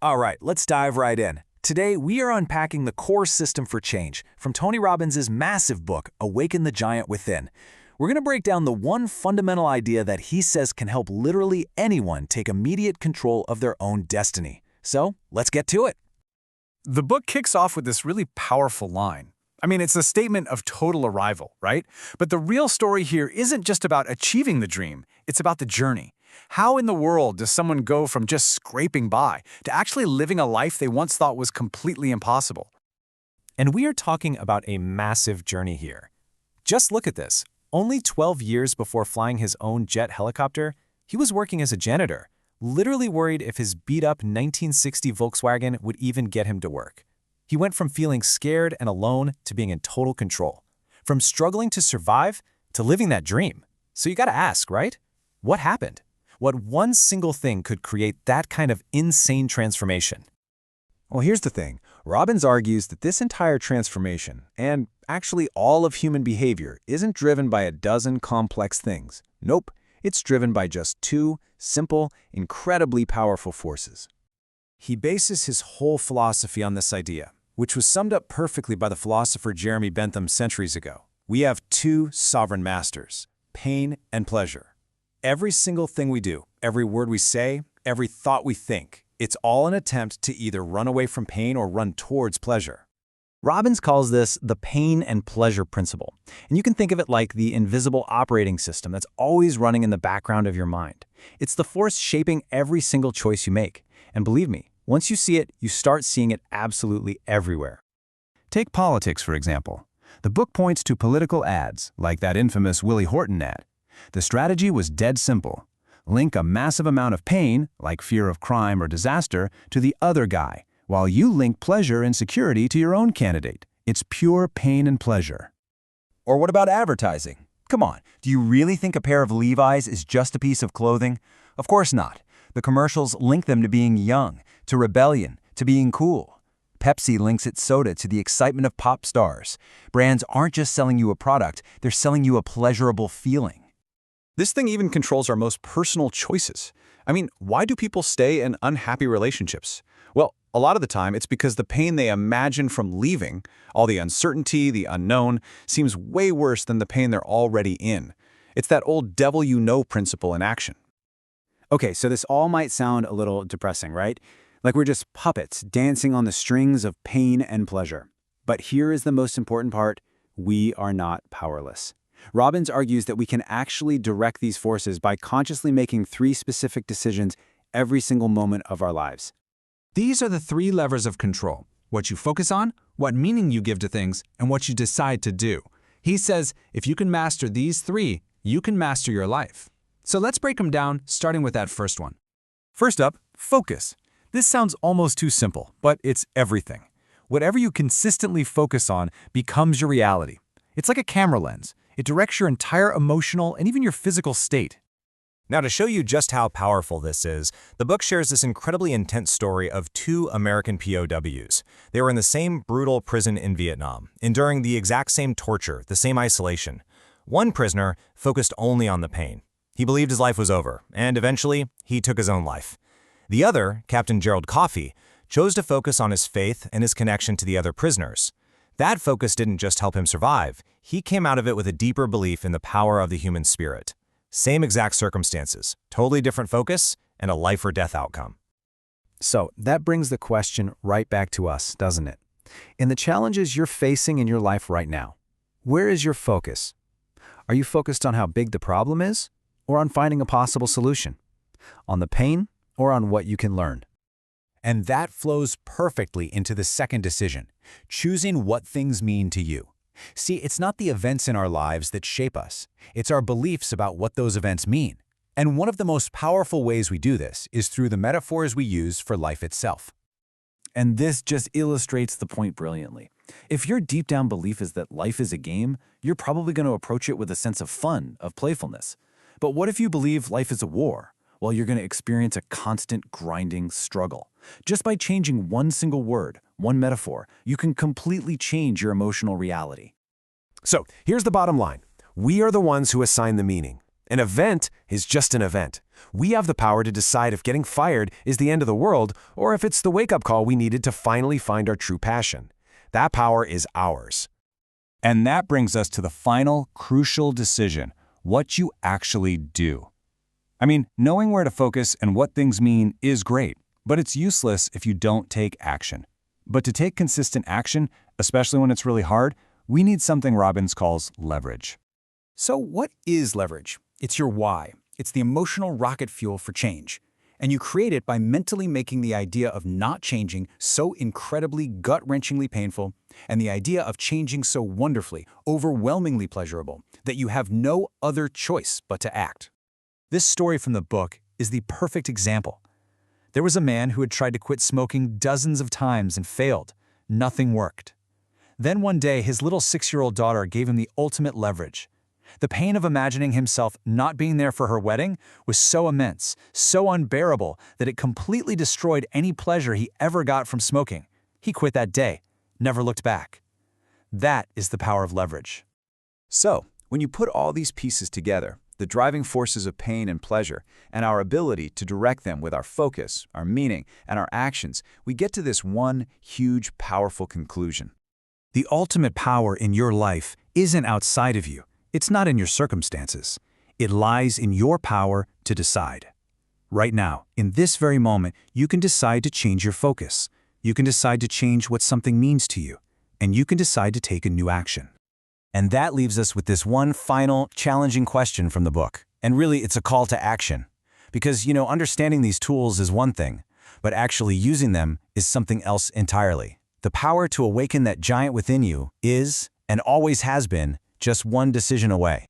All right, let's dive right in. Today, we are unpacking the core system for change from Tony Robbins' massive book, Awaken the Giant Within. We're going to break down the one fundamental idea that he says can help literally anyone take immediate control of their own destiny. So, let's get to it. The book kicks off with this really powerful line. I mean, it's a statement of total arrival, right? But the real story here isn't just about achieving the dream, it's about the journey. How in the world does someone go from just scraping by to actually living a life they once thought was completely impossible? And we are talking about a massive journey here. Just look at this. Only 12 years before flying his own jet helicopter, he was working as a janitor, literally worried if his beat-up 1960 Volkswagen would even get him to work. He went from feeling scared and alone to being in total control. From struggling to survive to living that dream. So you gotta ask, right? What happened? What one single thing could create that kind of insane transformation? Well, here's the thing. Robbins argues that this entire transformation, and actually all of human behavior, isn't driven by a dozen complex things. Nope, it's driven by just two simple, incredibly powerful forces. He bases his whole philosophy on this idea, which was summed up perfectly by the philosopher Jeremy Bentham centuries ago. We have two sovereign masters, pain and pleasure. Every single thing we do, every word we say, every thought we think, it's all an attempt to either run away from pain or run towards pleasure. Robbins calls this the pain and pleasure principle, and you can think of it like the invisible operating system that's always running in the background of your mind. It's the force shaping every single choice you make, and believe me, once you see it, you start seeing it absolutely everywhere. Take politics, for example. The book points to political ads, like that infamous Willie Horton ad. The strategy was dead simple. Link a massive amount of pain, like fear of crime or disaster, to the other guy, while you link pleasure and security to your own candidate. It's pure pain and pleasure. Or what about advertising? Come on, do you really think a pair of Levi's is just a piece of clothing? Of course not. The commercials link them to being young, to rebellion, to being cool. Pepsi links its soda to the excitement of pop stars. Brands aren't just selling you a product, they're selling you a pleasurable feeling. This thing even controls our most personal choices. I mean, why do people stay in unhappy relationships? Well, a lot of the time, it's because the pain they imagine from leaving, all the uncertainty, the unknown, seems way worse than the pain they're already in. It's that old devil you know principle in action. Okay, so this all might sound a little depressing, right? Like we're just puppets dancing on the strings of pain and pleasure. But here is the most important part. We are not powerless. Robbins argues that we can actually direct these forces by consciously making three specific decisions every single moment of our lives. These are the three levers of control: what you focus on, what meaning you give to things, and what you decide to do. He says if you can master these three, you can master your life. So let's break them down, starting with that first one. First up, focus. This sounds almost too simple, but it's everything. Whatever you consistently focus on becomes your reality. It's like a camera lens. It directs your entire emotional and even your physical state. Now, to show you just how powerful this is, the book shares this incredibly intense story of two American POWs. They were in the same brutal prison in Vietnam, enduring the exact same torture, the same isolation. One prisoner focused only on the pain. He believed his life was over, and eventually, he took his own life. The other, Captain Gerald Coffey, chose to focus on his faith and his connection to the other prisoners. That focus didn't just help him survive, he came out of it with a deeper belief in the power of the human spirit. Same exact circumstances, totally different focus, and a life or death outcome. So that brings the question right back to us, doesn't it? In the challenges you're facing in your life right now, where is your focus? Are you focused on how big the problem is, or on finding a possible solution? On the pain, or on what you can learn? And that flows perfectly into the second decision, choosing what things mean to you. See, it's not the events in our lives that shape us. It's our beliefs about what those events mean. And one of the most powerful ways we do this is through the metaphors we use for life itself. And this just illustrates the point brilliantly. If your deep down belief is that life is a game, you're probably going to approach it with a sense of fun, of playfulness. But what if you believe life is a war? Well, you're going to experience a constant grinding struggle. Just by changing one single word, one metaphor, you can completely change your emotional reality. So, here's the bottom line. We are the ones who assign the meaning. An event is just an event. We have the power to decide if getting fired is the end of the world or if it's the wake-up call we needed to finally find our true passion. That power is ours. And that brings us to the final, crucial decision, what you actually do. I mean, knowing where to focus and what things mean is great, but it's useless if you don't take action. But to take consistent action, especially when it's really hard, we need something Robbins calls leverage. So what is leverage? It's your why. It's the emotional rocket fuel for change. And you create it by mentally making the idea of not changing so incredibly gut-wrenchingly painful, and the idea of changing so wonderfully, overwhelmingly pleasurable, that you have no other choice but to act. This story from the book is the perfect example. There was a man who had tried to quit smoking dozens of times and failed. Nothing worked. Then one day, his little 6-year-old daughter gave him the ultimate leverage. The pain of imagining himself not being there for her wedding was so immense, so unbearable, that it completely destroyed any pleasure he ever got from smoking. He quit that day, never looked back. That is the power of leverage. So, when you put all these pieces together, the driving forces of pain and pleasure, and our ability to direct them with our focus, our meaning, and our actions, we get to this one huge, powerful conclusion. The ultimate power in your life isn't outside of you. It's not in your circumstances. It lies in your power to decide. Right now, in this very moment, you can decide to change your focus. You can decide to change what something means to you. And you can decide to take a new action. And that leaves us with this one final, challenging question from the book. And really, it's a call to action. Because, understanding these tools is one thing, but actually using them is something else entirely. The power to awaken that giant within you is, and always has been, just one decision away.